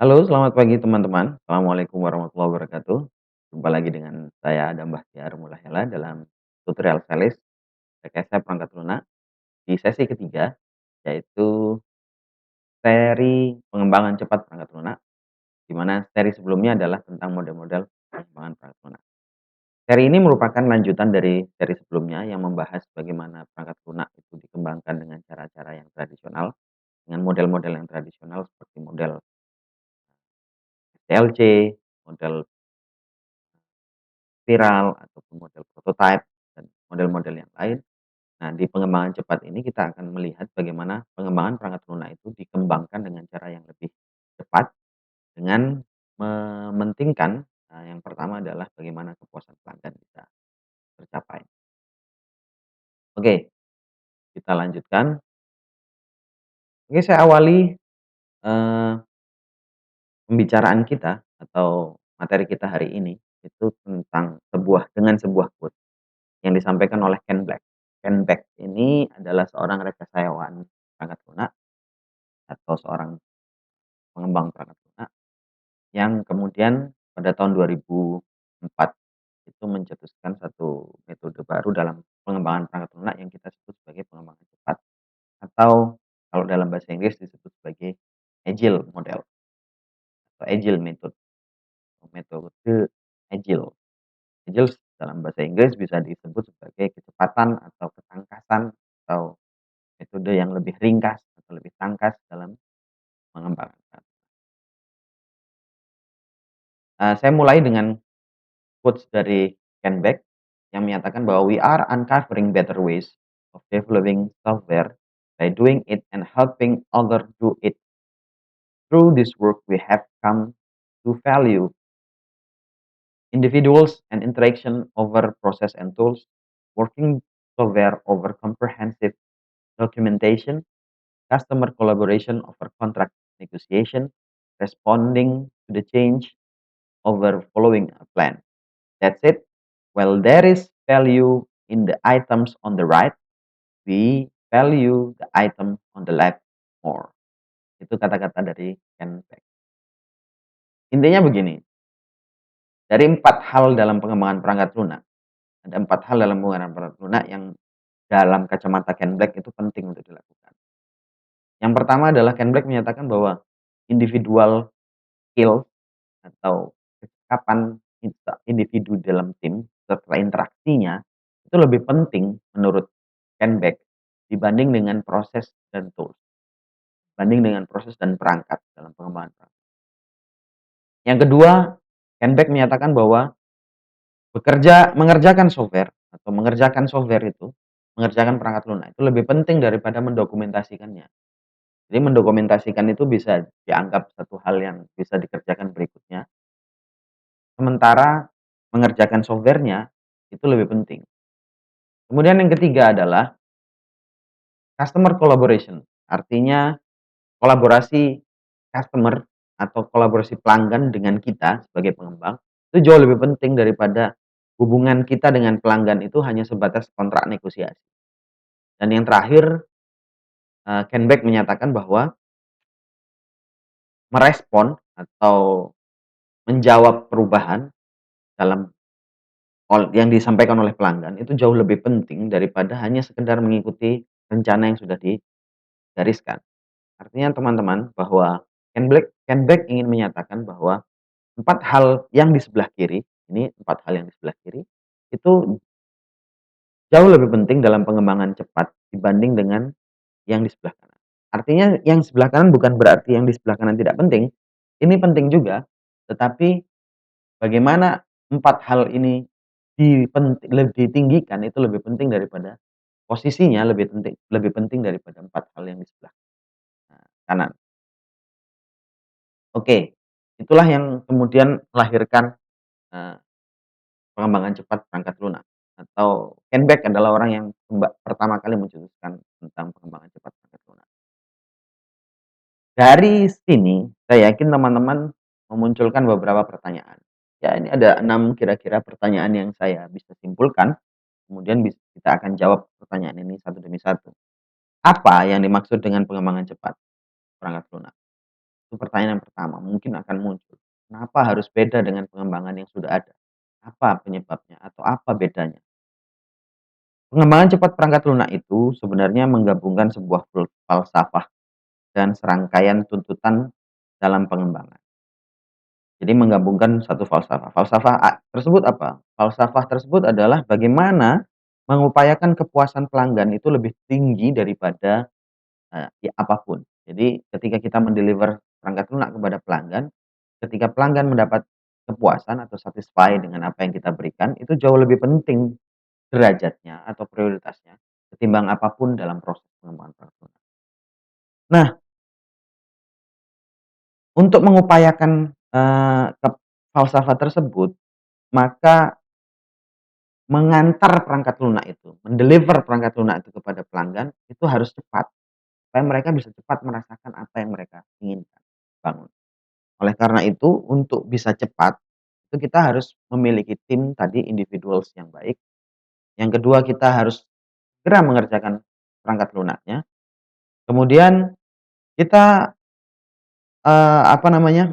Halo, selamat pagi teman-teman. Assalamualaikum warahmatullahi wabarakatuh. Jumpa lagi dengan saya Adam Bahtiar Mulahela dalam tutorial Sales Rekayasa Perangkat Lunak di sesi ketiga, yaitu seri pengembangan cepat perangkat lunak, di mana seri sebelumnya adalah tentang model-model pengembangan perangkat lunak. Seri ini merupakan lanjutan dari seri sebelumnya yang membahas bagaimana perangkat lunak itu dikembangkan dengan cara-cara yang tradisional, dengan model-model yang tradisional seperti model TLC, model viral ataupun model prototype dan model-model yang lain. Nah, di pengembangan cepat ini kita akan melihat bagaimana pengembangan perangkat lunak itu dikembangkan dengan cara yang lebih cepat dengan mementingkan yang pertama adalah bagaimana kepuasan pelanggan bisa tercapai. Oke, kita lanjutkan. Oke, saya awali eh, pembicaraan kita atau materi kita hari ini itu tentang sebuah quote yang disampaikan oleh Ken Black. Ken Black ini adalah seorang rekaysawan perangkat lunak atau seorang pengembang perangkat lunak yang kemudian pada tahun 2004 itu mencetuskan satu metode baru dalam pengembangan perangkat lunak yang kita sebut sebagai pengembangan cepat atau kalau dalam bahasa Inggris disebut sebagai agile model atau agile method atau metode agile. Agile dalam bahasa Inggris bisa disebut sebagai kecepatan atau ketangkasan atau metode yang lebih ringkas atau lebih tangkas dalam mengembangkan. Saya mulai dengan quotes dari Ken Beck yang menyatakan bahwa we are uncovering better ways of developing software by doing it and helping others do it. Through this work, we have come to value individuals and interaction over process and tools, working software over comprehensive documentation, customer collaboration over contract negotiation, responding to the change over following a plan. That's it. Well, there is value in the items on the right. We value the item on the left more. Itu kata-kata dari Ken Beck. Intinya begini, dari 4 hal dalam pengembangan perangkat lunak, ada 4 hal dalam pengembangan perangkat lunak yang dalam kacamata Ken Black itu penting untuk dilakukan. Yang pertama adalah Ken Black menyatakan bahwa individual skill atau kecakapan individu dalam tim serta interaksinya itu lebih penting menurut Ken Beck dibanding dengan proses dan tools, dibanding dengan proses dan perangkat dalam pengembangan perangkat. Yang kedua, Ken Beck menyatakan bahwa mengerjakan software atau mengerjakan software itu, mengerjakan perangkat lunak itu lebih penting daripada mendokumentasikannya. Jadi mendokumentasikan itu bisa dianggap satu hal yang bisa dikerjakan berikutnya, sementara mengerjakan software-nya itu lebih penting. Kemudian yang ketiga adalah customer collaboration, artinya kolaborasi customer atau kolaborasi pelanggan dengan kita sebagai pengembang, itu jauh lebih penting daripada hubungan kita dengan pelanggan itu hanya sebatas kontrak negosiasi. Dan yang terakhir, Ken Beck menyatakan bahwa merespon atau menjawab perubahan dalam yang disampaikan oleh pelanggan itu jauh lebih penting daripada hanya sekedar mengikuti rencana yang sudah digariskan. Artinya teman-teman bahwa Ken Beck ingin menyatakan bahwa 4 hal yang di sebelah kiri, ini 4 hal yang di sebelah kiri, itu jauh lebih penting dalam pengembangan cepat dibanding dengan yang di sebelah kanan. Artinya yang sebelah kanan bukan berarti yang di sebelah kanan tidak penting, ini penting juga, tetapi bagaimana 4 hal ini ditinggikan itu lebih penting daripada posisinya lebih penting daripada 4 hal yang di sebelah, kanan. Oke, itulah yang kemudian melahirkan, eee pengembangan cepat perangkat lunak atau Ken Beck adalah orang yang pertama kali mencetuskan tentang pengembangan cepat perangkat lunak. Dari sini saya yakin teman-teman memunculkan beberapa pertanyaan. Ya ini ada 6 kira-kira pertanyaan yang saya bisa simpulkan, kemudian kita akan jawab pertanyaan ini satu demi satu. Apa yang dimaksud dengan pengembangan cepat perangkat lunak? Itu pertanyaan yang pertama mungkin akan muncul. Kenapa harus beda dengan pengembangan yang sudah ada? Apa penyebabnya atau apa bedanya? Pengembangan cepat perangkat lunak itu sebenarnya menggabungkan sebuah falsafah dan serangkaian tuntutan dalam pengembangan. Jadi menggabungkan satu falsafah. Falsafah tersebut apa? Falsafah tersebut adalah bagaimana mengupayakan kepuasan pelanggan itu lebih tinggi daripada ya apapun. Jadi ketika kita mendeliver perangkat lunak kepada pelanggan, ketika pelanggan mendapat kepuasan atau satisfy dengan apa yang kita berikan, itu jauh lebih penting derajatnya atau prioritasnya ketimbang apapun dalam proses pengembangan perangkat lunak. Nah, untuk mengupayakan, falsafah tersebut, maka mengantar perangkat lunak itu, mendeliver perangkat lunak itu kepada pelanggan, itu harus cepat, supaya mereka bisa cepat merasakan apa yang mereka inginkan bangun. Oleh karena itu, untuk bisa cepat, itu kita harus memiliki tim tadi, individuals yang baik. Yang kedua, kita harus segera mengerjakan perangkat lunaknya. Kemudian kita, apa namanya,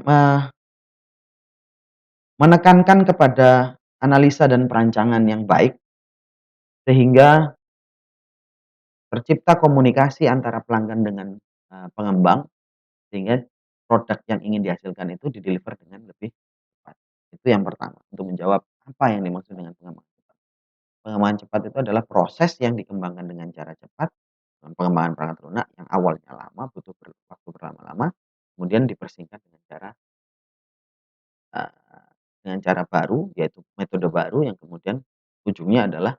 menekankan kepada analisa dan perancangan yang baik, sehingga tercipta komunikasi antara pelanggan dengan, pengembang, sehingga produk yang ingin dihasilkan itu di-deliver dengan lebih cepat. Itu yang pertama, untuk menjawab apa yang dimaksud dengan pengembangan cepat. Pengembangan cepat itu adalah proses yang dikembangkan dengan cara cepat, dalam pengembangan perangkat lunak yang awalnya lama, butuh waktu berlama-lama, kemudian dipersingkat dengan cara baru, yaitu metode baru yang kemudian ujungnya adalah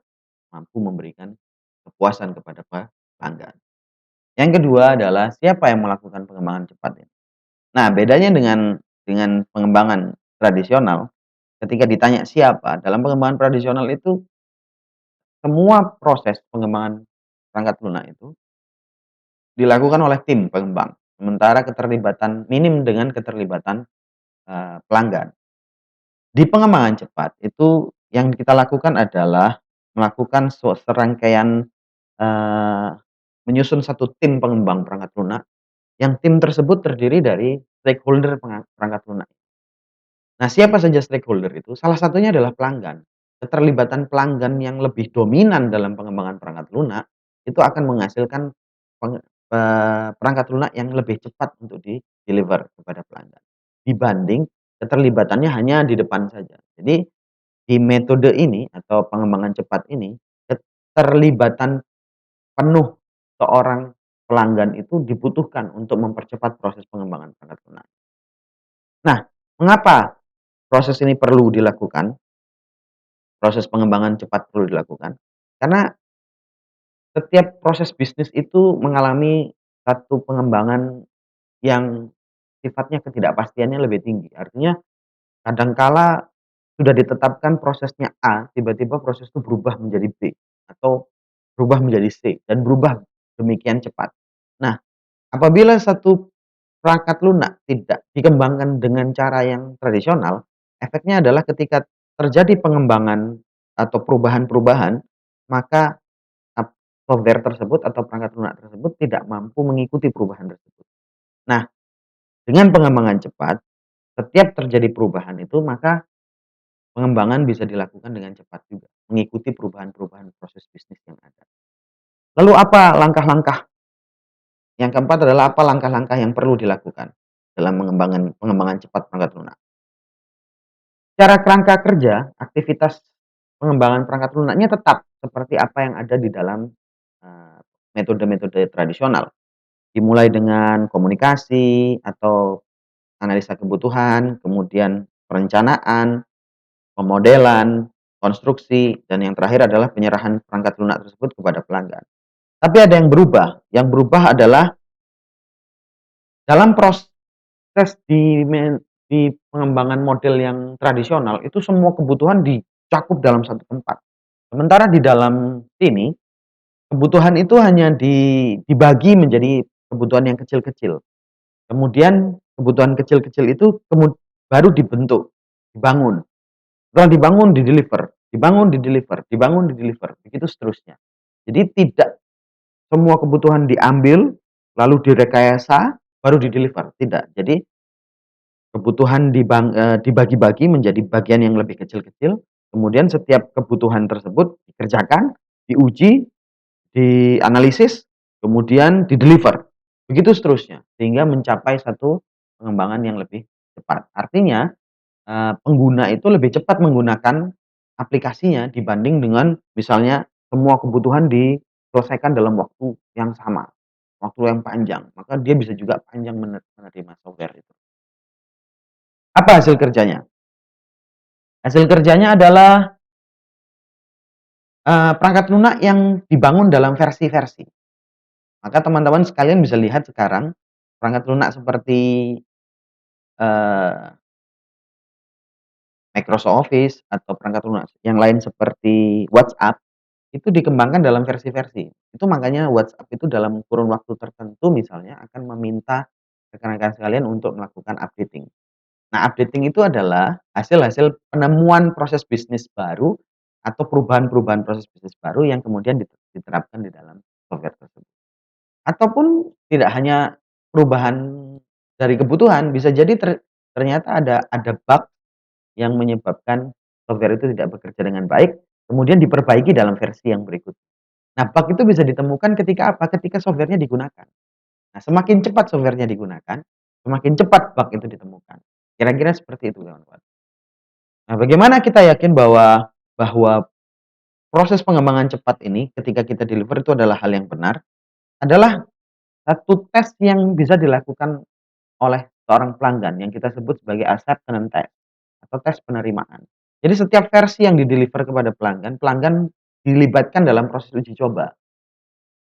mampu memberikan kepuasan kepada pelanggan. Yang kedua adalah siapa yang melakukan pengembangan cepat ini. Nah, bedanya dengan pengembangan tradisional, ketika ditanya siapa, dalam pengembangan tradisional itu semua proses pengembangan perangkat lunak itu dilakukan oleh tim pengembang. Sementara keterlibatan minim dengan keterlibatan, pelanggan. Di pengembangan cepat itu yang kita lakukan adalah melakukan serangkaian, eee, menyusun satu tim pengembang perangkat lunak, yang tim tersebut terdiri dari stakeholder perangkat lunak. Nah, siapa saja stakeholder itu? Salah satunya adalah pelanggan. Keterlibatan pelanggan yang lebih dominan dalam pengembangan perangkat lunak, itu akan menghasilkan perangkat lunak yang lebih cepat untuk di-deliver kepada pelanggan. Dibanding keterlibatannya hanya di depan saja. Jadi, di metode ini atau pengembangan cepat ini, keterlibatan penuh seorang pelanggan itu dibutuhkan untuk mempercepat proses pengembangan perangkat lunak. Nah, mengapa proses ini perlu dilakukan, proses pengembangan cepat perlu dilakukan, karena setiap proses bisnis itu mengalami satu pengembangan yang sifatnya ketidakpastiannya lebih tinggi. Artinya kadangkala sudah ditetapkan prosesnya A, tiba-tiba proses itu berubah menjadi B, atau berubah menjadi C, dan berubah demikian cepat. Nah, apabila satu perangkat lunak tidak dikembangkan dengan cara yang tradisional, efeknya adalah ketika terjadi pengembangan atau perubahan-perubahan, maka software tersebut atau perangkat lunak tersebut tidak mampu mengikuti perubahan tersebut. Nah, dengan pengembangan cepat, setiap terjadi perubahan itu, maka pengembangan bisa dilakukan dengan cepat juga, mengikuti perubahan-perubahan proses bisnis yang ada. Lalu apa langkah-langkah? Yang keempat adalah apa langkah-langkah yang perlu dilakukan dalam pengembangan cepat perangkat lunak. Secara kerangka kerja, aktivitas pengembangan perangkat lunaknya tetap seperti apa yang ada di dalam, metode-metode tradisional. Dimulai dengan komunikasi atau analisa kebutuhan, kemudian perencanaan, pemodelan, konstruksi, dan yang terakhir adalah penyerahan perangkat lunak tersebut kepada pelanggan. Tapi ada yang berubah. Yang berubah adalah dalam proses di pengembangan model yang tradisional itu semua kebutuhan dicakup dalam satu tempat. Sementara di dalam sini, kebutuhan itu hanya dibagi menjadi kebutuhan yang kecil-kecil. Kemudian kebutuhan kecil-kecil itu baru dibentuk, dibangun. Setelah dibangun, di-deliver, dibangun, di-deliver, dibangun, di-deliver, begitu seterusnya. Jadi tidak semua kebutuhan diambil, lalu direkayasa, baru di-deliver, tidak. Jadi Kebutuhan dibagi-bagi menjadi bagian yang lebih kecil-kecil, kemudian setiap kebutuhan tersebut dikerjakan, diuji, dianalisis, kemudian di-deliver, begitu seterusnya, sehingga mencapai satu pengembangan yang lebih cepat. Artinya, pengguna itu lebih cepat menggunakan aplikasinya dibanding dengan misalnya semua kebutuhan diselesaikan dalam waktu yang sama, waktu yang panjang, maka dia bisa juga panjang menerima software itu. Apa hasil kerjanya? Hasil kerjanya adalah, perangkat lunak yang dibangun dalam versi-versi. Maka teman-teman sekalian bisa lihat sekarang perangkat lunak seperti, eee, Microsoft Office atau perangkat lunak yang lain seperti WhatsApp, itu dikembangkan dalam versi-versi. Itu makanya WhatsApp itu dalam kurun waktu tertentu misalnya akan meminta rekan-rekan sekalian untuk melakukan updating. Nah, updating itu adalah hasil-hasil penemuan proses bisnis baru atau perubahan-perubahan proses bisnis baru yang kemudian diterapkan di dalam software tersebut. Ataupun tidak hanya perubahan dari kebutuhan, bisa jadi ternyata ada bug yang menyebabkan software itu tidak bekerja dengan baik, kemudian diperbaiki dalam versi yang berikutnya. Nah, bug itu bisa ditemukan ketika apa? Ketika software-nya digunakan. Nah, semakin cepat software-nya digunakan, semakin cepat bug itu ditemukan. Kira-kira seperti itu, kawan-kawan. Nah, bagaimana kita yakin bahwa proses pengembangan cepat ini ketika kita deliver itu adalah hal yang benar, adalah satu tes yang bisa dilakukan oleh seorang pelanggan yang kita sebut sebagai acceptance test atau tes penerimaan. Jadi setiap versi yang di-deliver kepada pelanggan, pelanggan dilibatkan dalam proses uji coba.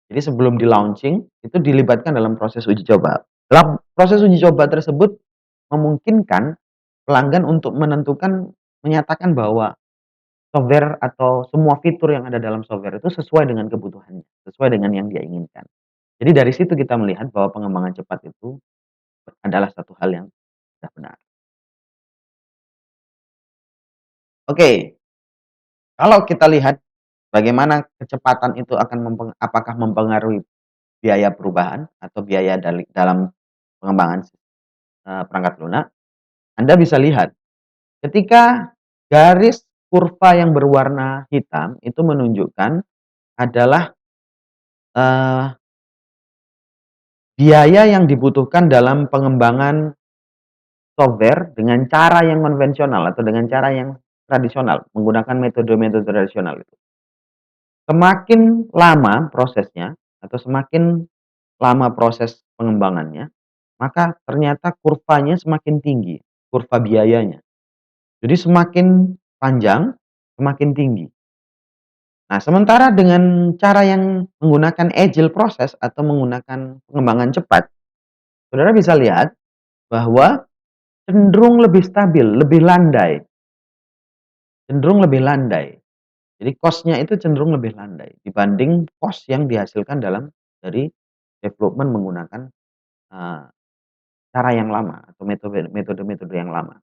Jadi sebelum di-launching, itu dilibatkan dalam proses uji coba. Dalam proses uji coba tersebut memungkinkan pelanggan untuk menyatakan bahwa software atau semua fitur yang ada dalam software itu sesuai dengan kebutuhannya, sesuai dengan yang dia inginkan. Jadi dari situ kita melihat bahwa pengembangan cepat itu adalah satu hal yang sudah benar. Oke, kalau kita lihat bagaimana kecepatan itu akan apakah mempengaruhi biaya perubahan atau biaya dalam pengembangan, perangkat lunak, Anda bisa lihat ketika garis kurva yang berwarna hitam itu menunjukkan adalah, eee, biaya yang dibutuhkan dalam pengembangan software dengan cara yang konvensional atau dengan cara yang tradisional, menggunakan metode-metode tradisional itu. Semakin lama prosesnya atau semakin lama proses pengembangannya, maka ternyata kurvanya semakin tinggi, kurva biayanya. Jadi semakin panjang, semakin tinggi. Nah, sementara dengan cara yang menggunakan agile proses atau menggunakan pengembangan cepat, saudara bisa lihat bahwa cenderung lebih stabil, lebih landai, cenderung lebih landai. Jadi cost-nya itu cenderung lebih landai dibanding cost yang dihasilkan dari development menggunakan, eee, cara yang lama atau metode-metode yang lama.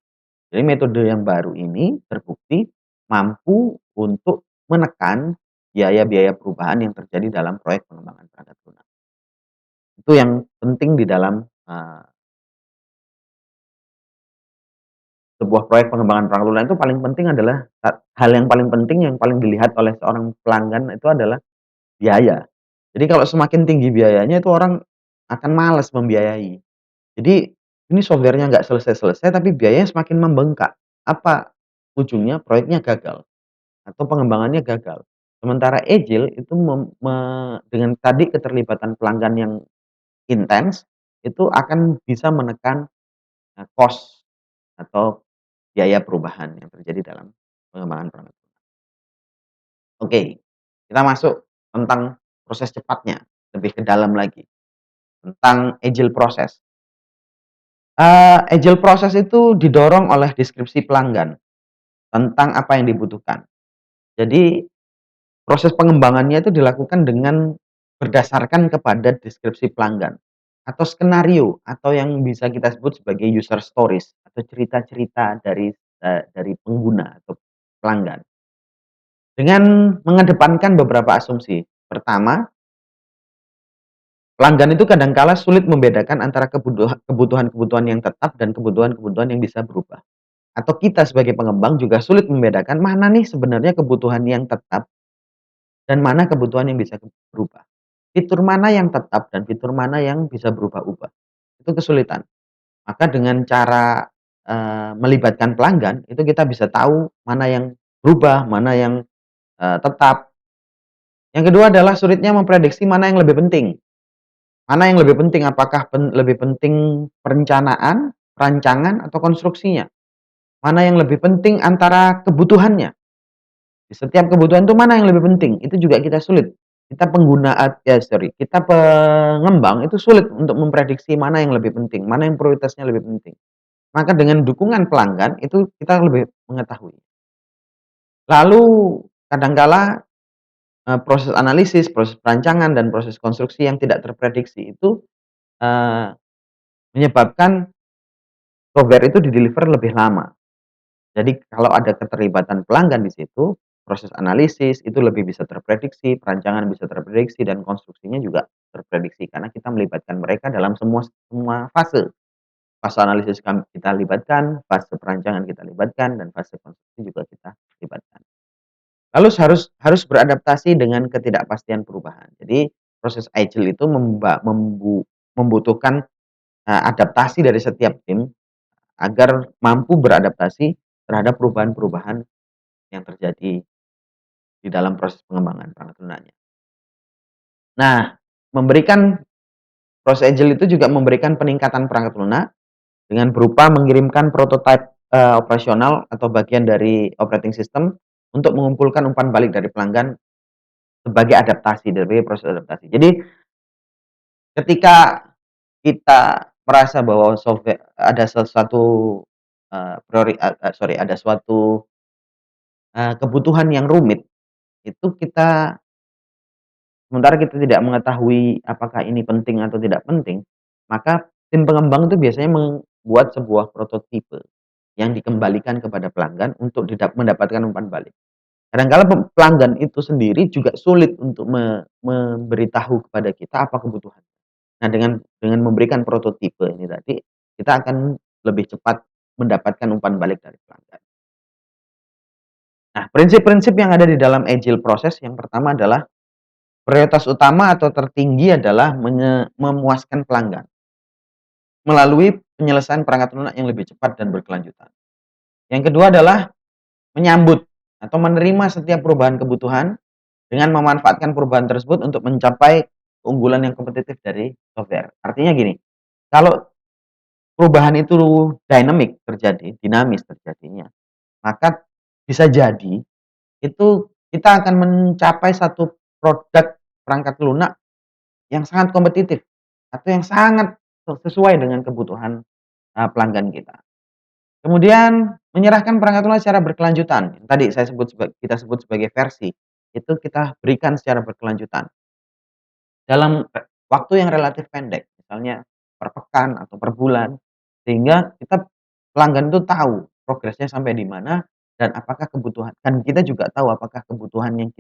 Jadi metode yang baru ini terbukti mampu untuk menekan biaya-biaya perubahan yang terjadi dalam proyek pengembangan perangkat lunak. Itu yang penting di dalam, sebuah proyek pengembangan perangkat lunak itu paling penting adalah hal yang paling penting yang paling dilihat oleh seorang pelanggan itu adalah biaya. Jadi kalau semakin tinggi biayanya itu orang akan malas membiayai. Jadi ini software-nya nggak selesai-selesai tapi biayanya semakin membengkak. Apa ujungnya? Proyeknya gagal atau pengembangannya gagal. Sementara agile itu dengan tadi keterlibatan pelanggan yang intens, itu akan bisa menekan, cost atau biaya perubahan yang terjadi dalam pengembangan perangkat. Oke, kita masuk tentang proses cepatnya, lebih ke dalam lagi, tentang agile process. Agile process itu didorong oleh deskripsi pelanggan tentang apa yang dibutuhkan. Jadi proses pengembangannya itu dilakukan dengan berdasarkan kepada deskripsi pelanggan atau skenario atau yang bisa kita sebut sebagai user stories atau cerita-cerita dari pengguna atau pelanggan. Dengan mengedepankan beberapa asumsi. Pertama, pelanggan itu kadangkala sulit membedakan antara kebutuhan-kebutuhan yang tetap dan kebutuhan-kebutuhan yang bisa berubah. Atau kita sebagai pengembang juga sulit membedakan mana nih sebenarnya kebutuhan yang tetap dan mana kebutuhan yang bisa berubah. Fitur mana yang tetap dan fitur mana yang bisa berubah-ubah. Itu kesulitan. Maka dengan cara, melibatkan pelanggan, itu kita bisa tahu mana yang berubah, mana yang, tetap. Yang kedua adalah sulitnya memprediksi mana yang lebih penting. Mana yang lebih penting, apakah lebih penting perencanaan, rancangan, atau konstruksinya? Mana yang lebih penting antara kebutuhannya? Di setiap kebutuhan itu mana yang lebih penting? Itu juga kita sulit. Kita pengembang itu sulit untuk memprediksi mana yang lebih penting, mana yang prioritasnya lebih penting. Maka dengan dukungan pelanggan itu kita lebih mengetahui. Lalu kadangkala, proses analisis, proses perancangan, dan proses konstruksi yang tidak terprediksi itu, eee, menyebabkan software itu di-deliver lebih lama. Jadi kalau ada keterlibatan pelanggan di situ, proses analisis itu lebih bisa terprediksi, perancangan bisa terprediksi, dan konstruksinya juga terprediksi karena kita melibatkan mereka dalam semua semua fase. Fase analisis kita libatkan, fase perancangan kita libatkan, dan fase konstruksi juga kita libatkan. Lalu harus harus beradaptasi dengan ketidakpastian perubahan. Jadi proses agile itu membutuhkan, adaptasi dari setiap tim agar mampu beradaptasi terhadap perubahan-perubahan yang terjadi di dalam proses pengembangan perangkat lunaknya. Nah, memberikan proses agile itu juga memberikan peningkatan perangkat lunak dengan berupa mengirimkan prototipe, operasional atau bagian dari operating system untuk mengumpulkan umpan balik dari pelanggan sebagai adaptasi dari proses adaptasi. Jadi ketika kita merasa bahwa ada sesuatu, ada suatu, kebutuhan yang rumit, itu kita sementara kita tidak mengetahui apakah ini penting atau tidak penting, maka tim pengembang itu biasanya membuat sebuah prototipe yang dikembalikan kepada pelanggan untuk mendapatkan umpan balik. Kadang-kala pelanggan itu sendiri juga sulit untuk memberitahu kepada kita apa kebutuhan. Nah, dengan memberikan prototipe ini tadi, kita akan lebih cepat mendapatkan umpan balik dari pelanggan. Nah, prinsip-prinsip yang ada di dalam agile proses yang pertama adalah prioritas utama atau tertinggi adalah memuaskan pelanggan melalui penyelesaian perangkat lunak yang lebih cepat dan berkelanjutan. Yang kedua adalah menyambut atau menerima setiap perubahan kebutuhan dengan memanfaatkan perubahan tersebut untuk mencapai keunggulan yang kompetitif dari software. Artinya gini, kalau perubahan itu dynamic terjadi, dinamis terjadinya, maka bisa jadi itu kita akan mencapai satu produk perangkat lunak yang sangat kompetitif atau yang sangat sesuai dengan kebutuhan, pelanggan kita. Kemudian menyerahkan perangkat lunak secara berkelanjutan. Tadi kita sebut sebagai versi, itu kita berikan secara berkelanjutan dalam waktu yang relatif pendek, misalnya per pekan atau per bulan, sehingga pelanggan itu tahu progresnya sampai di mana dan apakah kebutuhan kan kita juga tahu apakah kebutuhan yang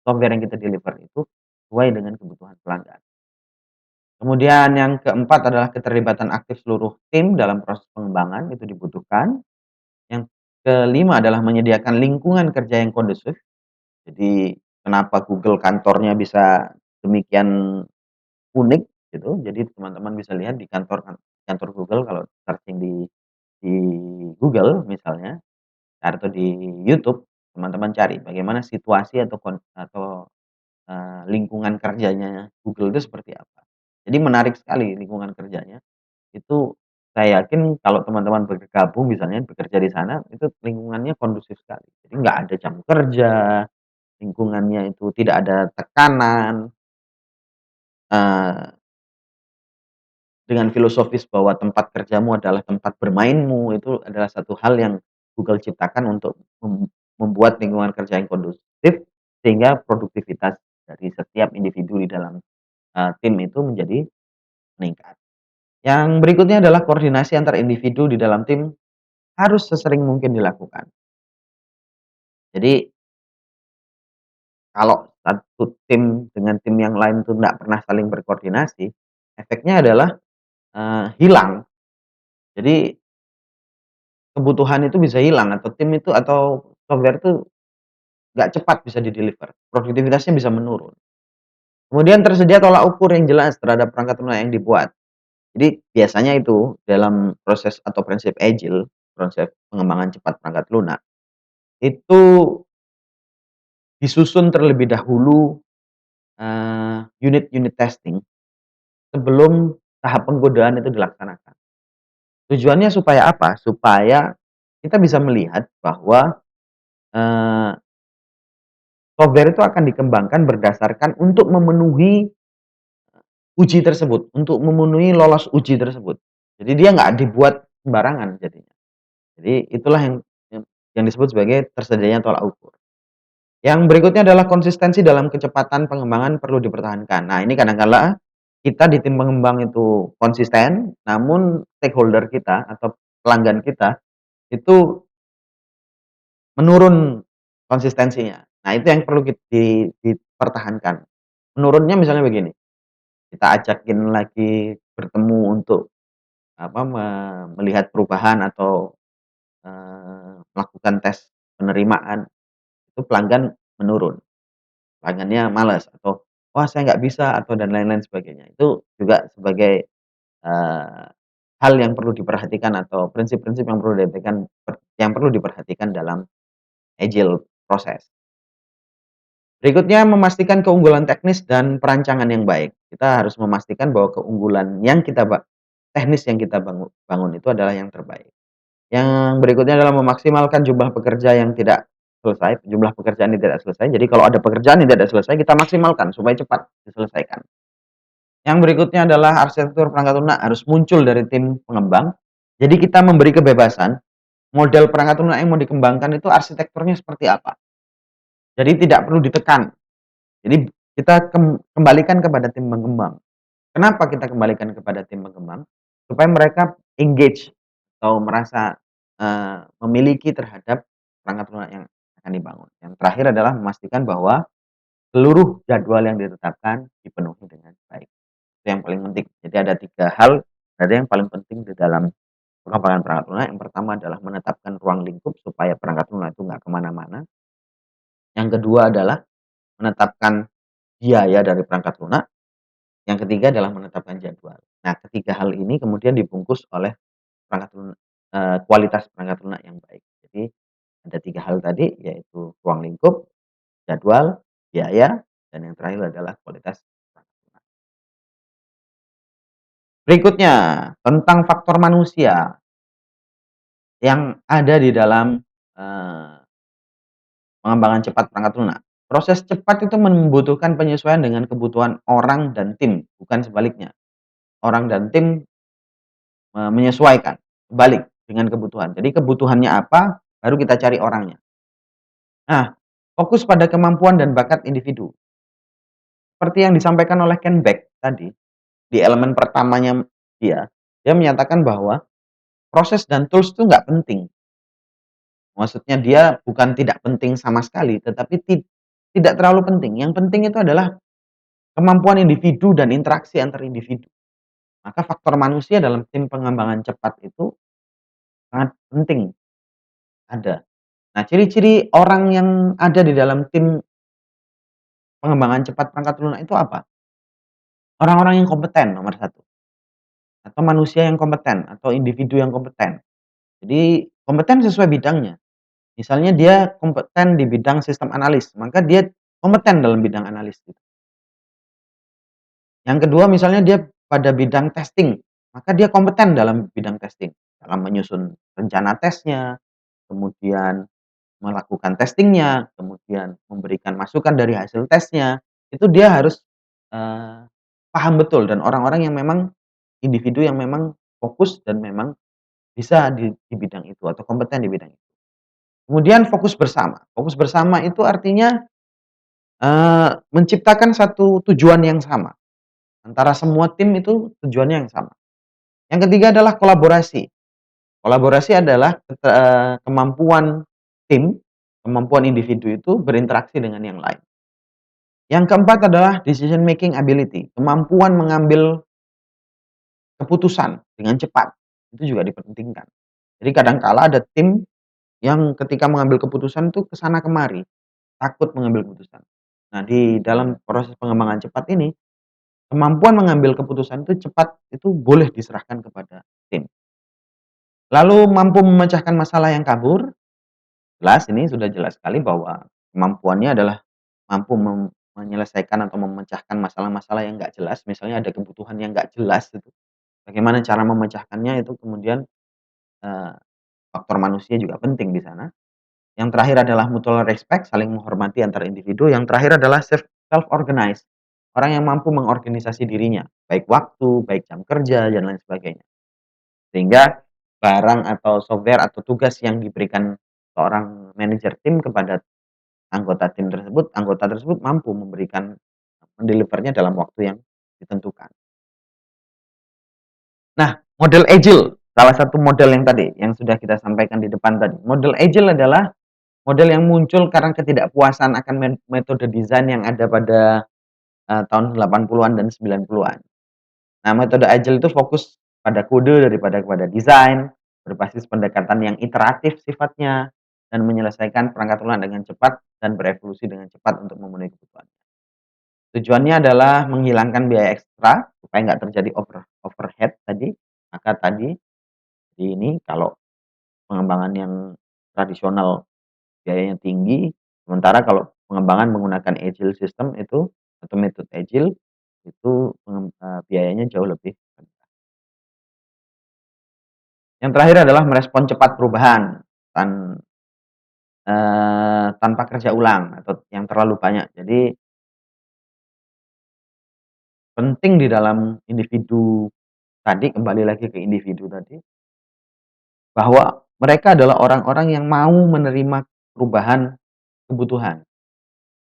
software yang kita deliver itu sesuai dengan kebutuhan pelanggan. Kemudian yang keempat adalah keterlibatan aktif seluruh tim dalam proses pengembangan, itu dibutuhkan. Yang kelima adalah menyediakan lingkungan kerja yang kondusif. Jadi kenapa Google kantornya bisa demikian unik gitu. Jadi teman-teman bisa lihat di kantor Google kalau searching di Google misalnya atau di YouTube, teman-teman cari bagaimana situasi atau lingkungan kerjanya Google itu seperti apa. Jadi menarik sekali lingkungan kerjanya. Itu saya yakin kalau teman-teman bergabung misalnya bekerja di sana, itu lingkungannya kondusif sekali. Jadi nggak ada jam kerja, lingkungannya itu tidak ada tekanan, eee, dengan filosofis bahwa tempat kerjamu adalah tempat bermainmu, itu adalah satu hal yang Google ciptakan untuk membuat lingkungan kerja yang kondusif, sehingga produktivitas dari setiap individu di dalam, tim itu menjadi meningkat. Yang berikutnya adalah koordinasi antar individu di dalam tim harus sesering mungkin dilakukan. Jadi Kalau satu tim dengan tim yang lain tuh nggak pernah saling berkoordinasi, efeknya adalah, hilang. Jadi kebutuhan itu bisa hilang atau tim itu atau software itu nggak cepat bisa di-deliver, produktivitasnya bisa menurun. Kemudian tersedia tolak ukur yang jelas terhadap perangkat lunak yang dibuat. Jadi biasanya itu dalam proses atau prinsip agile, proses pengembangan cepat perangkat lunak, itu disusun terlebih dahulu, unit-unit testing sebelum tahap penggodaan itu dilaksanakan. Tujuannya supaya apa? Supaya kita bisa melihat bahwa, eee, software itu akan dikembangkan berdasarkan untuk memenuhi uji tersebut, untuk memenuhi lolos uji tersebut. Jadi dia nggak dibuat sembarangan jadinya. Jadi itulah yang yang disebut sebagai tersedianya tolak ukur. Yang berikutnya adalah konsistensi dalam kecepatan pengembangan perlu dipertahankan. Nah, ini kadang kala kita di tim pengembang itu konsisten, namun stakeholder kita atau pelanggan kita itu menurun konsistensinya. Nah, itu yang perlu dipertahankan. Menurunnya misalnya begini, kita ajakin lagi bertemu untuk melihat perubahan atau, melakukan tes penerimaan, itu pelanggan menurun. Pelanggannya malas atau, "Wah saya nggak bisa," atau dan lain-lain sebagainya. Itu juga sebagai, eee, hal yang perlu diperhatikan atau prinsip-prinsip yang perlu diperhatikan dalam agile proses. Berikutnya memastikan keunggulan teknis dan perancangan yang baik. Kita harus memastikan bahwa keunggulan yang kita teknis yang kita bangun itu adalah yang terbaik. Yang berikutnya adalah memaksimalkan jumlah pekerja yang tidak selesai, jumlah pekerjaan yang tidak selesai. Jadi kalau ada pekerjaan yang tidak selesai, kita maksimalkan supaya cepat diselesaikan. Yang berikutnya adalah arsitektur perangkat lunak harus muncul dari tim pengembang. Jadi kita memberi kebebasan, model perangkat lunak yang mau dikembangkan itu arsitekturnya seperti apa. Jadi tidak perlu ditekan. Jadi kita kembalikan kepada tim pengembang. Kenapa kita kembalikan kepada tim pengembang? Supaya mereka engage atau merasa, memiliki terhadap perangkat lunak yang akan dibangun. Yang terakhir adalah memastikan bahwa seluruh jadwal yang ditetapkan dipenuhi dengan baik. Itu yang paling penting. Jadi ada 3 hal, ada yang paling penting di dalam pengembangan perangkat lunak. Yang pertama adalah menetapkan ruang lingkup supaya perangkat lunak itu nggak kemana mana. Yang kedua adalah menetapkan biaya dari perangkat lunak. Yang ketiga adalah menetapkan jadwal. Nah, ketiga hal ini kemudian dibungkus oleh perangkat lunak kualitas perangkat lunak yang baik. Jadi ada 3 hal tadi yaitu ruang lingkup, jadwal, biaya, dan yang terakhir adalah kualitas perangkat lunak. Berikutnya, tentang faktor manusia yang ada di dalam, eee, pengembangan cepat perangkat lunak. Proses cepat itu membutuhkan penyesuaian dengan kebutuhan orang dan tim, bukan sebaliknya. Orang dan tim menyesuaikan, balik dengan kebutuhan. Jadi kebutuhannya apa, baru kita cari orangnya. Nah, fokus pada kemampuan dan bakat individu. Seperti yang disampaikan oleh Ken Beck tadi, di elemen pertamanya dia menyatakan bahwa proses dan tools itu nggak penting. Maksudnya dia bukan tidak penting sama sekali, tetapi tidak terlalu penting. Yang penting itu adalah kemampuan individu dan interaksi antar individu. Maka faktor manusia dalam tim pengembangan cepat itu sangat penting ada. Nah, ciri-ciri orang yang ada di dalam tim pengembangan cepat perangkat lunak itu apa? Orang-orang yang kompeten nomor satu, atau manusia yang kompeten, atau individu yang kompeten. Jadi kompeten sesuai bidangnya. Misalnya dia kompeten di bidang sistem analis, maka dia kompeten dalam bidang analis gitu. Yang kedua misalnya dia pada bidang testing, maka dia kompeten dalam bidang testing, dalam menyusun rencana tesnya, kemudian melakukan testingnya, kemudian memberikan masukan dari hasil tesnya, itu dia harus, eee, paham betul dan orang-orang yang memang individu yang memang fokus dan memang bisa di bidang itu atau kompeten di bidang itu. Kemudian fokus bersama. Fokus bersama itu artinya, menciptakan satu tujuan yang sama, antara semua tim itu tujuannya yang sama. Yang ketiga adalah kolaborasi. Kolaborasi adalah kemampuan tim, kemampuan individu itu berinteraksi dengan yang lain. Yang keempat adalah decision making ability, kemampuan mengambil keputusan dengan cepat, itu juga dipentingkan. Jadi kadang kala ada tim yang ketika mengambil keputusan tuh ke sana kemari, takut mengambil keputusan. Nah, di dalam proses pengembangan cepat ini, kemampuan mengambil keputusan itu cepat itu boleh diserahkan kepada tim. Lalu mampu memecahkan masalah yang kabur, jelas ini sudah jelas sekali bahwa kemampuannya adalah mampu menyelesaikan atau memecahkan masalah-masalah yang nggak jelas, misalnya ada kebutuhan yang nggak jelas gitu, bagaimana cara memecahkannya itu kemudian, eee, faktor manusia juga penting di sana. Yang terakhir adalah mutual respect, saling menghormati antar individu. Yang terakhir adalah self organize, orang yang mampu mengorganisasi dirinya, baik waktu, baik jam kerja, dan lain sebagainya. Sehingga barang atau software atau tugas yang diberikan seorang manajer tim kepada anggota tersebut mampu mendelivernya dalam waktu yang ditentukan. Nah, model agile, salah satu model yang tadi, yang sudah kita sampaikan di depan tadi. Model agile adalah model yang muncul karena ketidakpuasan akan metode desain yang ada pada, tahun 80-an dan 90-an. Nah, metode agile itu fokus pada kode daripada kepada desain, berbasis pendekatan yang iteratif sifatnya, dan menyelesaikan perangkat lunak dengan cepat dan berevolusi dengan cepat untuk memenuhi kebutuhan. Tujuannya adalah menghilangkan biaya ekstra supaya nggak terjadi overhead tadi. Maka tadi di ini kalau pengembangan yang tradisional biayanya tinggi, sementara kalau pengembangan menggunakan agile system itu atau metode agile itu biayanya jauh lebih rendah. Yang terakhir adalah merespon cepat perubahan tanpa kerja ulang atau yang terlalu banyak. Jadi penting di dalam individu tadi, kembali lagi ke individu tadi, bahwa mereka adalah orang-orang yang mau menerima perubahan kebutuhan.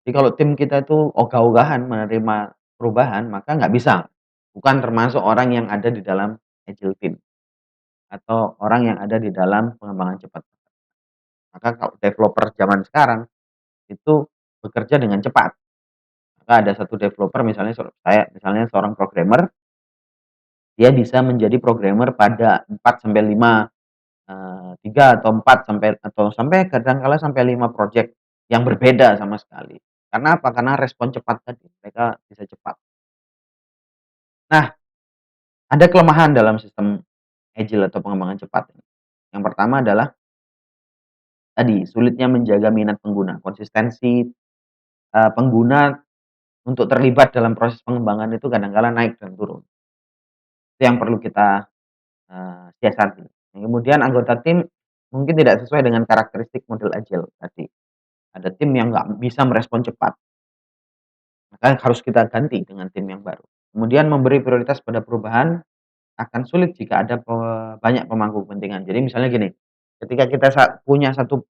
Jadi kalau tim kita itu ogah-ogahan menerima perubahan, maka nggak bisa. Bukan termasuk orang yang ada di dalam agile team atau orang yang ada di dalam pengembangan cepat. Maka kalau developer zaman sekarang itu bekerja dengan cepat. Maka ada satu developer misalnya saya misalnya seorang programmer, dia bisa menjadi programmer pada 4 sampai 5, 3 atau 4 sampai kadang kala sampai 5 project yang berbeda sama sekali. Karena apa? Karena respon cepat tadi, mereka bisa cepat. Nah, ada kelemahan dalam sistem agile atau pengembangan cepat ini. Yang pertama adalah tadi, sulitnya menjaga minat pengguna, konsistensi, pengguna untuk terlibat dalam proses pengembangan itu kadang kala naik dan turun. Itu yang perlu kita, siasati. Kemudian anggota tim mungkin tidak sesuai dengan karakteristik model agile tadi. Ada tim yang nggak bisa merespon cepat, maka harus kita ganti dengan tim yang baru. Kemudian memberi prioritas pada perubahan akan sulit jika ada banyak pemangku kepentingan. Jadi misalnya gini, ketika kita punya satu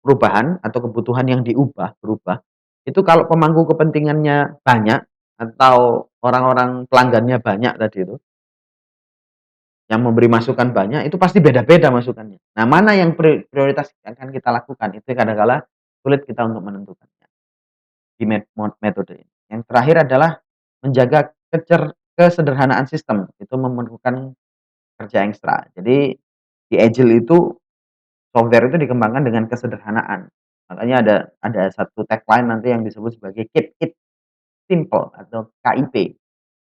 perubahan atau kebutuhan yang berubah, itu kalau pemangku kepentingannya banyak atau orang-orang pelanggannya banyak tadi itu, yang memberi masukan banyak, itu pasti beda-beda masukannya. Nah, mana yang prioritas akan kita lakukan, itu kadang-kala sulit kita untuk menentukannya di metode ini. Yang terakhir adalah menjaga kesederhanaan sistem, itu memerlukan kerja ekstra. Jadi di Agile itu software itu dikembangkan dengan kesederhanaan. Makanya ada satu tagline nanti yang disebut sebagai keep it simple atau KIP.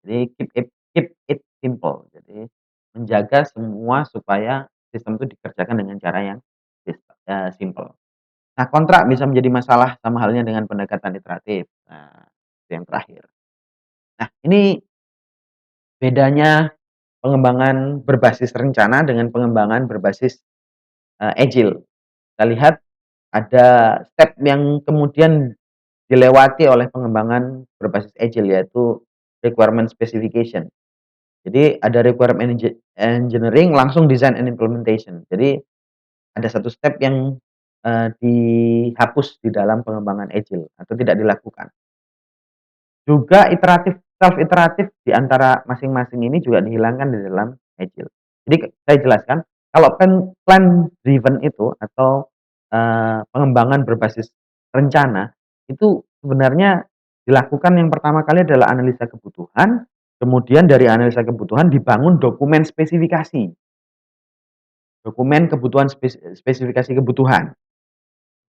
Jadi keep it simple. Jadi menjaga semua supaya sistem itu dikerjakan dengan cara yang simple. Nah, kontrak bisa menjadi masalah sama halnya dengan pendekatan iteratif. Nah, itu yang terakhir. Nah, ini bedanya pengembangan berbasis rencana dengan pengembangan berbasis, agile. Kita lihat ada step yang kemudian dilewati oleh pengembangan berbasis agile, yaitu requirement specification. Jadi ada requirement engineering, langsung design and implementation. Jadi ada satu step yang, dihapus di dalam pengembangan agile atau tidak dilakukan. Juga self iteratif di antara masing-masing ini juga dihilangkan di dalam agile. Jadi saya jelaskan, kalau plan driven itu atau, pengembangan berbasis rencana, itu sebenarnya Dilakukan yang pertama kali adalah analisa kebutuhan, kemudian dari analisa kebutuhan dibangun dokumen spesifikasi, dokumen kebutuhan spesifikasi kebutuhan.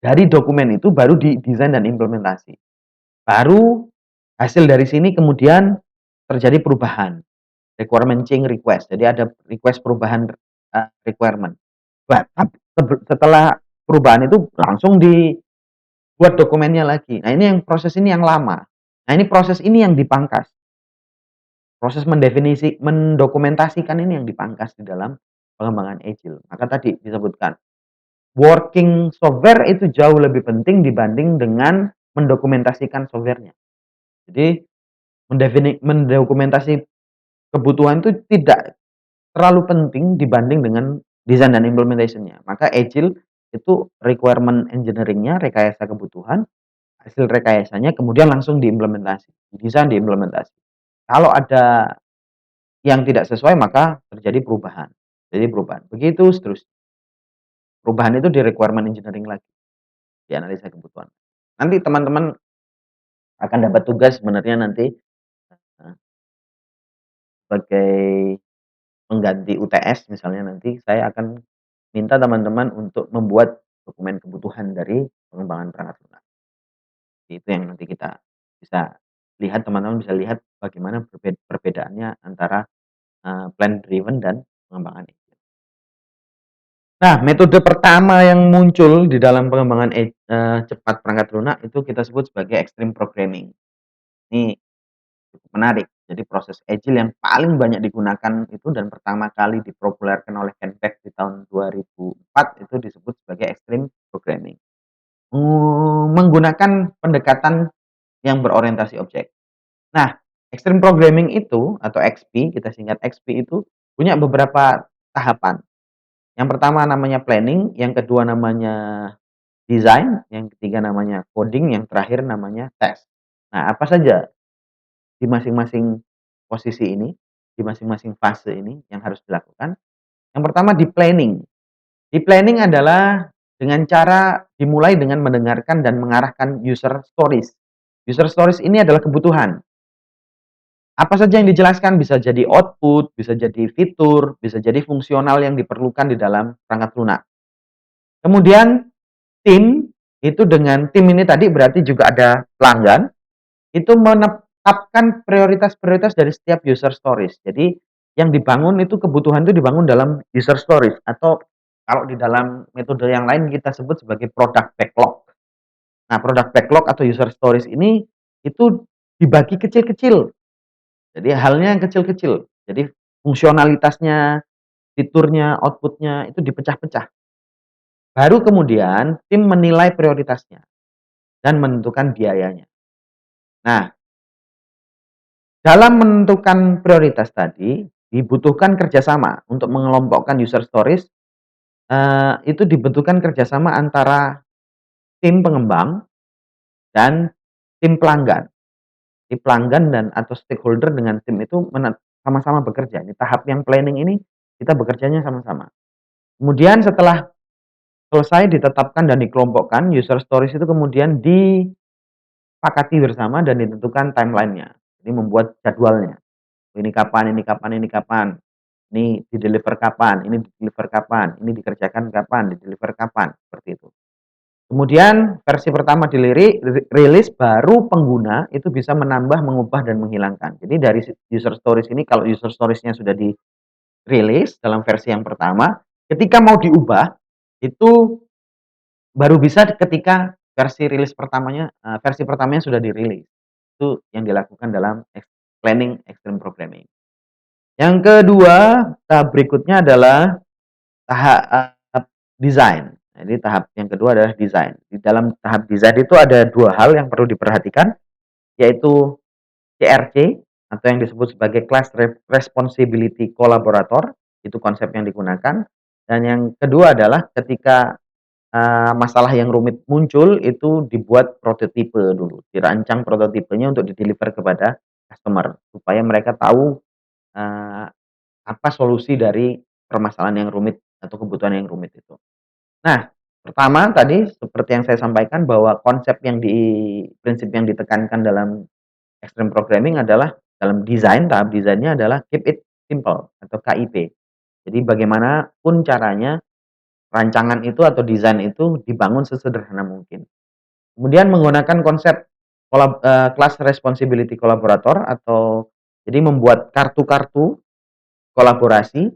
Dari dokumen itu baru didesain dan implementasi. Baru hasil dari sini kemudian terjadi perubahan, requirement change request. Jadi ada request perubahan, requirement. Setelah perubahan itu langsung dibuat dokumennya lagi. Nah, ini yang proses ini yang lama. Nah, ini proses ini yang dipangkas. Proses mendokumentasikan ini yang dipangkas di dalam pengembangan agile. Maka tadi disebutkan, working software itu jauh lebih penting dibanding dengan mendokumentasikan software-nya. Jadi mendokumentasi kebutuhan itu tidak terlalu penting dibanding dengan design dan implementation-nya. Maka agile itu requirement engineering-nya, rekayasa kebutuhan, hasil rekayasanya kemudian langsung diimplementasi, desain diimplementasi. Kalau ada yang tidak sesuai maka terjadi perubahan. Jadi perubahan. Begitu seterusnya. Perubahan itu di requirement engineering lagi, di analisa kebutuhan. Nanti teman-teman akan dapat tugas sebenarnya nanti, sebagai pengganti UTS misalnya nanti saya akan minta teman-teman untuk membuat dokumen kebutuhan dari pengembangan perangkat lunak. Itu yang nanti kita bisa lihat, teman-teman bisa lihat bagaimana perbedaannya antara, plan driven dan pengembangan agile. Nah, metode pertama yang muncul di dalam pengembangan cepat perangkat lunak itu kita sebut sebagai extreme programming. Ini cukup menarik. Jadi proses agile yang paling banyak digunakan itu dan pertama kali dipopulerkan oleh Ken Beck di tahun 2004 itu disebut sebagai extreme programming. Menggunakan pendekatan yang berorientasi objek. Nah, extreme programming itu atau XP, kita singkat XP itu punya beberapa tahapan. Yang pertama namanya planning, yang kedua namanya design, yang ketiga namanya coding, yang terakhir namanya test. Nah, apa saja di masing-masing posisi ini, di masing-masing fase ini yang harus dilakukan? Yang pertama di planning. Di planning adalah dengan cara dimulai dengan mendengarkan dan mengarahkan user stories. User stories ini adalah kebutuhan. Apa saja yang dijelaskan bisa jadi output, bisa jadi fitur, bisa jadi fungsional yang diperlukan di dalam perangkat lunak. Kemudian tim, itu dengan tim ini tadi berarti juga ada pelanggan, itu menetapkan prioritas-prioritas dari setiap user stories. Jadi yang dibangun itu kebutuhan itu dibangun dalam user stories atau kalau di dalam metode yang lain kita sebut sebagai product backlog. Nah, product backlog atau user stories ini itu dibagi kecil-kecil. Jadi halnya yang kecil-kecil. Jadi fungsionalitasnya, fiturnya, outputnya itu dipecah-pecah. Baru kemudian tim menilai prioritasnya dan menentukan biayanya. Nah, dalam menentukan prioritas tadi, dibutuhkan kerjasama untuk mengelompokkan user stories, itu dibutuhkan kerjasama antara tim pengembang dan tim pelanggan. Tim pelanggan dan atau stakeholder dengan tim itu sama-sama bekerja. Di tahap yang planning ini kita bekerjanya sama-sama. Kemudian setelah selesai ditetapkan dan dikelompokkan, user stories itu kemudian disepakati bersama dan ditentukan timeline-nya. Jadi membuat jadwalnya. Ini kapan, ini kapan, ini kapan. Ini di-deliver kapan, ini di-deliver kapan, ini dikerjakan kapan, di-deliver kapan, seperti itu. Kemudian versi pertama rilis, baru pengguna itu bisa menambah, mengubah, dan menghilangkan. Jadi dari user stories ini kalau user stories-nya sudah dirilis dalam versi yang pertama, ketika mau diubah itu baru bisa ketika versi pertamanya sudah dirilis. Itu yang dilakukan dalam planning extreme programming. Yang kedua, tahap berikutnya adalah tahap desain. Jadi tahap yang kedua adalah desain. Di dalam tahap desain itu ada dua hal yang perlu diperhatikan, yaitu CRC atau yang disebut sebagai Class Responsibility Collaborator, itu konsep yang digunakan. Dan yang kedua adalah ketika masalah yang rumit muncul itu dibuat prototipe dulu, dirancang prototipenya untuk di-deliver kepada customer supaya mereka tahu apa solusi dari permasalahan yang rumit atau kebutuhan yang rumit itu. Nah, Pertama tadi seperti yang saya sampaikan bahwa prinsip yang ditekankan dalam extreme programming adalah dalam tahap desainnya adalah keep it simple atau KIP. Jadi bagaimanapun caranya rancangan itu atau desain itu dibangun sesederhana mungkin. Kemudian menggunakan konsep class responsibility collaborator atau jadi membuat kartu-kartu kolaborasi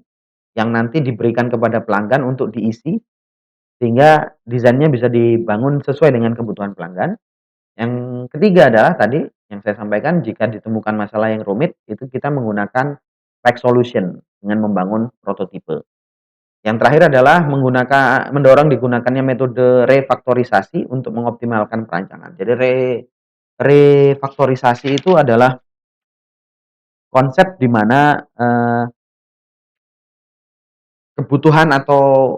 yang nanti diberikan kepada pelanggan untuk diisi, sehingga desainnya bisa dibangun sesuai dengan kebutuhan pelanggan. Yang ketiga adalah tadi yang saya sampaikan, jika ditemukan masalah yang rumit, itu kita menggunakan pack solution dengan membangun prototipe. Yang terakhir adalah mendorong digunakannya metode refaktorisasi untuk mengoptimalkan perancangan. Jadi refaktorisasi itu adalah konsep di mana kebutuhan atau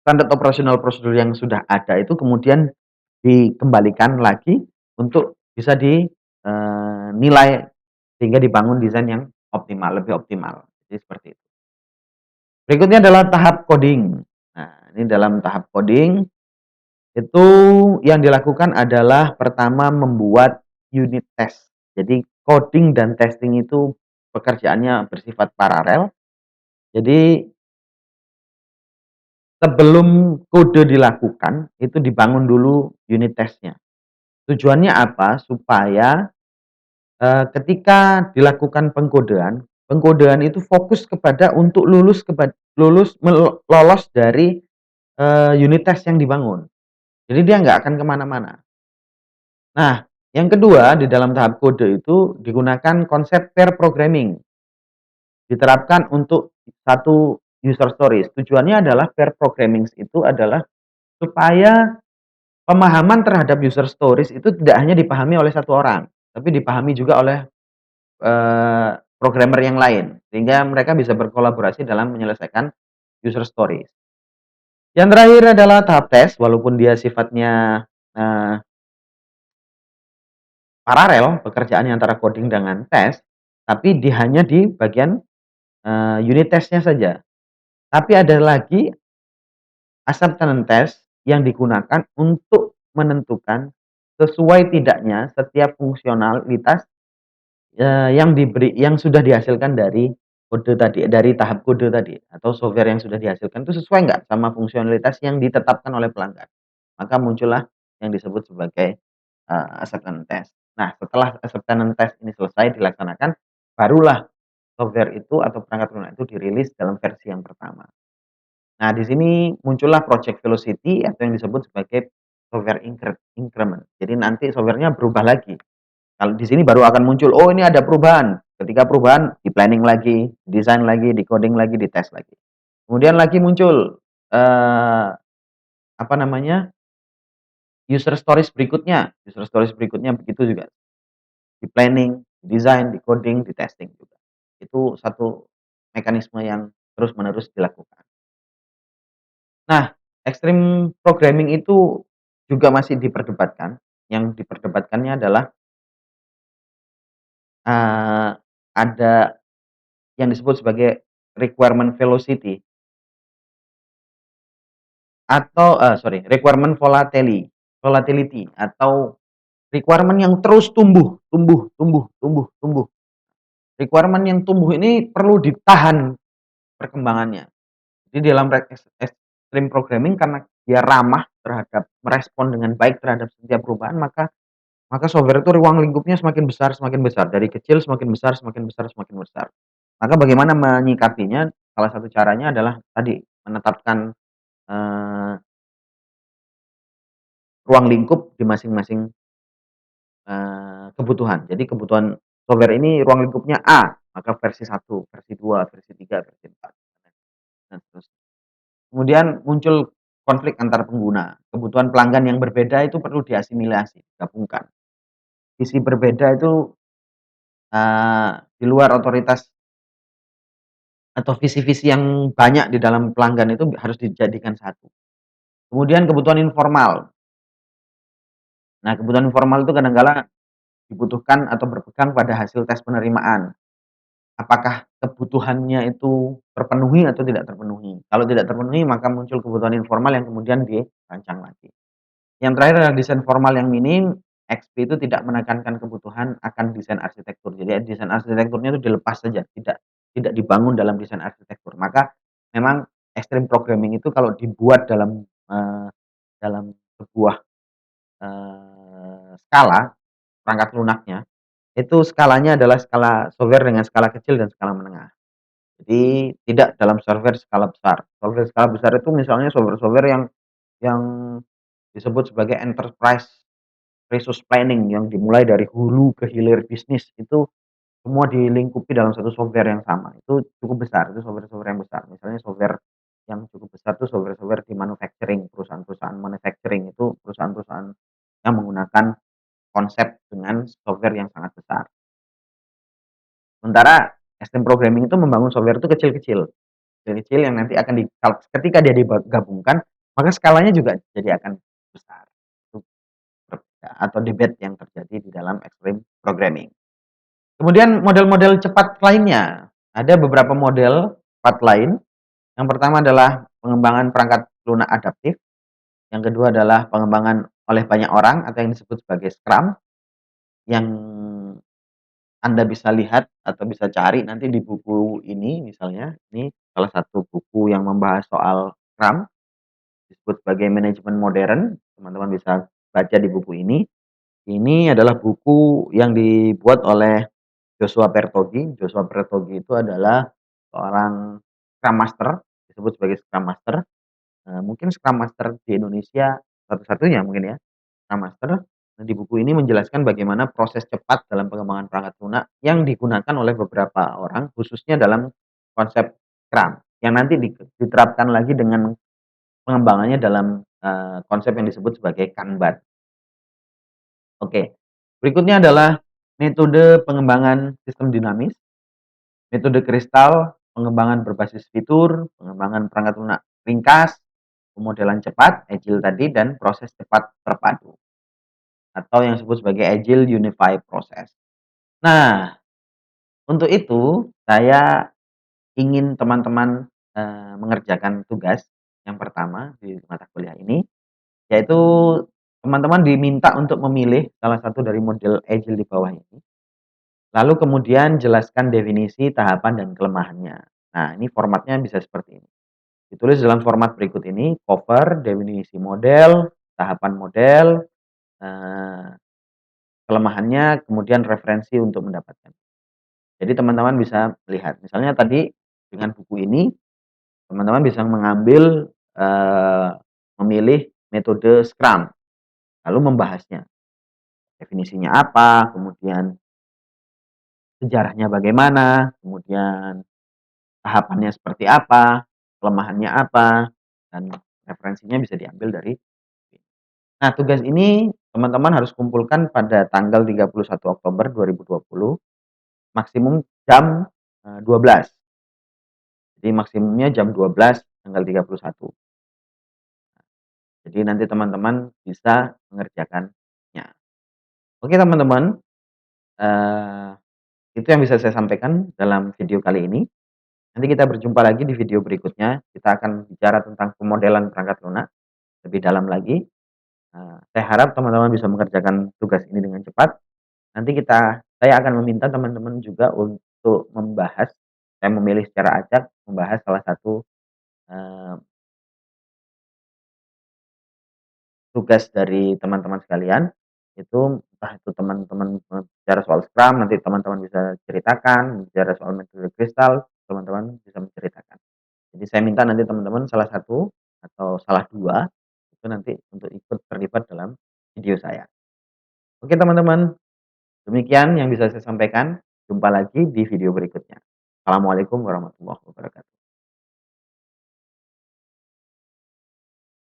standar operasional prosedur yang sudah ada itu kemudian dikembalikan lagi untuk bisa dinilai sehingga dibangun desain yang optimal, lebih optimal. Jadi seperti itu. Berikutnya adalah tahap coding. Nah, ini dalam tahap coding itu yang dilakukan adalah pertama membuat unit test. Jadi coding dan testing itu pekerjaannya bersifat paralel. Jadi sebelum kode dilakukan itu dibangun dulu unit testnya. Tujuannya apa? Supaya ketika dilakukan pengkodean itu fokus kepada untuk lolos dari unit test yang dibangun. Jadi dia nggak akan kemana-mana. Nah, yang kedua di dalam tahap kode itu digunakan konsep pair programming. Diterapkan untuk satu user stories. Tujuannya adalah pair programming itu adalah supaya pemahaman terhadap user stories itu tidak hanya dipahami oleh satu orang, tapi dipahami juga oleh programmer yang lain, sehingga mereka bisa berkolaborasi dalam menyelesaikan user stories. Yang terakhir adalah tahap tes, walaupun dia sifatnya paralel pekerjaannya antara coding dengan tes, tapi hanya di bagian unit testnya saja. Tapi ada lagi acceptance test yang digunakan untuk menentukan sesuai tidaknya setiap fungsionalitas yang sudah dihasilkan dari kode tadi, dari tahap kode tadi atau software yang sudah dihasilkan itu sesuai nggak sama fungsionalitas yang ditetapkan oleh pelanggan. Maka muncullah yang disebut sebagai acceptance test. Nah, setelah acceptance test ini selesai dilaksanakan, barulah software itu atau perangkat lunak itu dirilis dalam versi yang pertama. Nah, di sini muncullah project velocity atau yang disebut sebagai software increment. Jadi nanti softwarenya berubah lagi. Kalau di sini baru akan muncul, oh ini ada perubahan. Ketika perubahan, di-planning lagi, desain lagi, di-coding lagi, dites lagi. Kemudian lagi muncul, apa namanya, user stories berikutnya begitu juga. Di-planning, di-design, di-coding, di-testing juga. Itu satu mekanisme yang terus-menerus dilakukan. Nah, extreme programming itu juga masih diperdebatkan. Yang diperdebatkannya adalah, ada yang disebut sebagai requirement velocity atau requirement volatility atau requirement yang terus tumbuh tumbuh tumbuh tumbuh tumbuh. Requirement yang tumbuh ini perlu ditahan perkembangannya. Jadi dalam extreme programming karena dia ramah terhadap merespon dengan baik terhadap setiap perubahan, maka software itu ruang lingkupnya semakin besar, dari kecil semakin besar semakin besar semakin besar. Maka bagaimana menyikapinya, salah satu caranya adalah tadi, menetapkan, eee, ruang lingkup di masing-masing, kebutuhan. Jadi kebutuhan software ini ruang lingkupnya A, maka versi 1, versi 2, versi 3, versi 4, dan seterusnya. Kemudian muncul konflik antar pengguna. Kebutuhan pelanggan yang berbeda itu perlu diasimilasi, digabungkan. Visi berbeda itu, di luar otoritas atau visi-visi yang banyak di dalam pelanggan itu harus dijadikan satu. Kemudian kebutuhan informal. Nah, kebutuhan informal itu kadang-kala dibutuhkan atau berpegang pada hasil tes penerimaan. Apakah kebutuhannya itu terpenuhi atau tidak terpenuhi. Kalau tidak terpenuhi maka muncul kebutuhan informal yang kemudian dirancang lagi. Yang terakhir adalah desain formal yang minim, XP itu tidak menekankan kebutuhan akan desain arsitektur. Jadi desain arsitekturnya itu dilepas saja, tidak dibangun dalam desain arsitektur. Maka memang extreme programming itu kalau dibuat dalam sebuah, skala perangkat lunaknya, itu skalanya adalah skala software dengan skala kecil dan skala menengah. Jadi tidak dalam software skala besar. Software skala besar itu misalnya software-software yang disebut sebagai enterprise resource planning yang dimulai dari hulu ke hilir bisnis itu semua dilingkupi dalam satu software yang sama. Itu cukup besar, itu software-software yang besar. Misalnya software yang cukup besar itu software-software di manufacturing, perusahaan-perusahaan manufacturing itu perusahaan-perusahaan yang menggunakan konsep dengan software yang sangat besar. Sementara extreme programming itu membangun software itu kecil-kecil, kecil-kecil yang nanti akan ketika dia digabungkan, maka skalanya juga jadi akan besar. Itu berbeda atau debate yang terjadi di dalam extreme programming. Kemudian model-model cepat lainnya, ada beberapa model cepat lain. Yang pertama adalah pengembangan perangkat lunak adaptif, yang kedua adalah pengembangan oleh banyak orang atau yang disebut sebagai Scrum, yang Anda bisa lihat atau bisa cari nanti di buku ini misalnya, ini salah satu buku yang membahas soal Scrum, disebut sebagai manajemen modern, teman-teman bisa baca di buku ini. Ini adalah buku yang dibuat oleh Joshua Bertogi. Joshua Bertogi itu adalah seorang Scrum Master, disebut sebagai Scrum Master, mungkin Scrum Master di Indonesia satu-satunya mungkin ya, Scrum Master. Nah, di buku ini menjelaskan bagaimana proses cepat dalam pengembangan perangkat lunak yang digunakan oleh beberapa orang, khususnya dalam konsep Scrum, yang nanti diterapkan lagi dengan pengembangannya dalam, konsep yang disebut sebagai Kanban. Oke, berikutnya adalah metode pengembangan sistem dinamis. Metode kristal, pengembangan berbasis fitur, pengembangan perangkat lunak ringkas, pemodelan cepat, agile tadi, dan proses cepat terpadu atau yang disebut sebagai agile unified process. Nah, untuk itu saya ingin teman-teman, mengerjakan tugas yang pertama di mata kuliah ini, yaitu teman-teman diminta untuk memilih salah satu dari model agile di bawah ini. Lalu kemudian jelaskan definisi, tahapan, dan kelemahannya. Nah, ini formatnya bisa seperti ini. Ditulis dalam format berikut ini, cover, definisi model, tahapan model, eee, kelemahannya, kemudian referensi untuk mendapatkan. Jadi teman-teman bisa melihat, misalnya tadi dengan buku ini, teman-teman bisa mengambil, memilih metode Scrum, lalu membahasnya, definisinya apa, kemudian sejarahnya bagaimana, kemudian tahapannya seperti apa, kelemahannya apa, dan referensinya bisa diambil dari. Nah, tugas ini teman-teman harus kumpulkan pada tanggal 31 Oktober 2020, maksimum jam, 12. Jadi maksimumnya jam 12 tanggal 31. Jadi nanti teman-teman bisa mengerjakannya. Oke teman-teman, eee, itu yang bisa saya sampaikan dalam video kali ini. Nanti kita berjumpa lagi di video berikutnya, kita akan bicara tentang pemodelan perangkat lunak lebih dalam lagi. Saya harap teman-teman bisa mengerjakan tugas ini dengan cepat. Nanti saya akan meminta teman-teman juga untuk membahas, saya memilih secara acak membahas salah satu, eee, tugas dari teman-teman sekalian, itu entah itu teman-teman, bicara soal Scrum, nanti teman-teman bisa ceritakan, bicara soal metode kristal, teman-teman bisa menceritakan. Jadi saya minta nanti teman-teman salah satu atau salah 2 itu nanti untuk ikut terlibat dalam video saya. Oke teman-teman, demikian yang bisa saya sampaikan. Jumpa lagi di video berikutnya. Assalamualaikum warahmatullahi wabarakatuh.